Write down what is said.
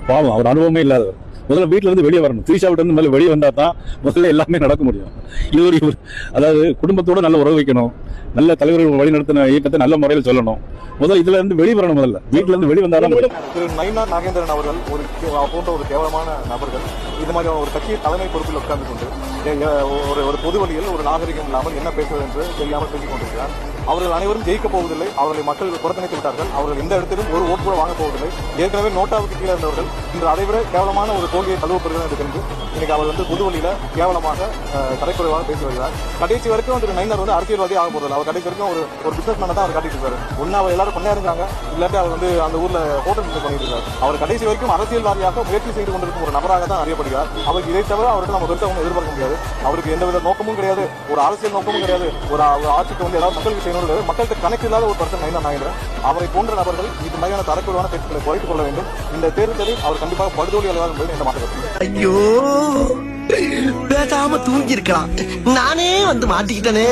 பாவம், அவர் அனுபவமே இல்லாதவர். முதல்ல வீட்டுல இருந்து வெளியே வரணும். திரிஷா விட்டு இருந்து மேல வெளியே வந்தா தான் முதல்ல எல்லாமே நடக்க முடியும். இவர் அதாவது குடும்பத்தோட நல்ல உறவு வைக்கணும், நல்ல தலைவர்கள் வழி நடத்தின இயக்கத்தை நல்ல முறையில் சொல்லணும். முதல்ல இதுல இருந்து வெளியே வரணும். முதல்ல வீட்டுல இருந்து வெளியே வந்தாலும். திரு நயினார் நாகேந்திரன் அவர்கள் போன்ற ஒரு கேவலமான நபர்கள் இது மாதிரி ஒரு கட்சி தலைமை பொறுப்பில் உட்கார்ந்து கொண்டு ஒரு பொது வழியில் ஒரு நாகரிகம் இல்லாமல் என்ன பேசுவது என்று தெரியாமல் பேசிக் கொண்டிருக்கிறார். அவர்கள் அனைவரும் ஜெயிக்கப் போவதில்லை. அவர்களை மக்கள் புறக்கணித்து விட்டார்கள். அவர்கள் எந்த இடத்திலும் ஒரு ஓட்டு கூட வாங்கப் போவதில்லை. ஏற்கனவே நோட்டாவுக்கு கீழே இருந்தவர்கள் இன்று அதைவிட கேவலமான ஒரு தோல்வியை தழுவப்படுகிறது என்று தெரிந்து இன்னைக்கு அவர் பொது வழியில கேவலமாக தரைக்குறைவாக பேசி வருகிறார். கடைசி வரைக்கும் திரு நயினார் அரசியல்வாதி ஆக போறதில்லை. அவர் கடைசி வரைக்கும் ஒரு பிசினஸ் மேன தான் அவர் காட்டிட்டு இருக்காரு. ஒன்னு அவர் எல்லாரும் கொண்டாடுறாங்க, இல்லாட்டி அவர் அந்த ஊர்ல ஹோட்டல் பண்ணிட்டு இருக்காரு. அவர் கடைசி வரைக்கும் அரசியல்வாதியாக முயற்சி செய்து கொண்டிருக்கும் ஒரு நபராக தான் அறியப்படுகிறார். அவருக்கு இதை தவிர அவருக்கு நம்ம பெருசாக எதிர்பார்க்க முடியாது. அவருக்கு எந்தவித நோக்கமும் கிடையாது, ஒரு அரசியல் நோக்கமும் கிடையாது. ஒரு ஆட்சிக்கு ஏதாவது மக்களுக்கு செய்யணும் கிடையாது. மக்களுக்கு கணக்கு இல்லாத ஒரு பர்சன் நயினார் நாகேந்திரன். அவரை போன்ற நபர்கள் இது மாதிரியான தரக்குறைவான பேச்சுக்களை குறைத்துக் கொள்ள வேண்டும். இந்த தேர்தலில் அவர் கண்டிப்பாக படுதோல்வி அடைவார் என்பது என்ற மாற்றம். ஐயோ, பேசாம தூங்கி இருக்கலாம், நானே வந்து மாட்டிக்கிட்டனே.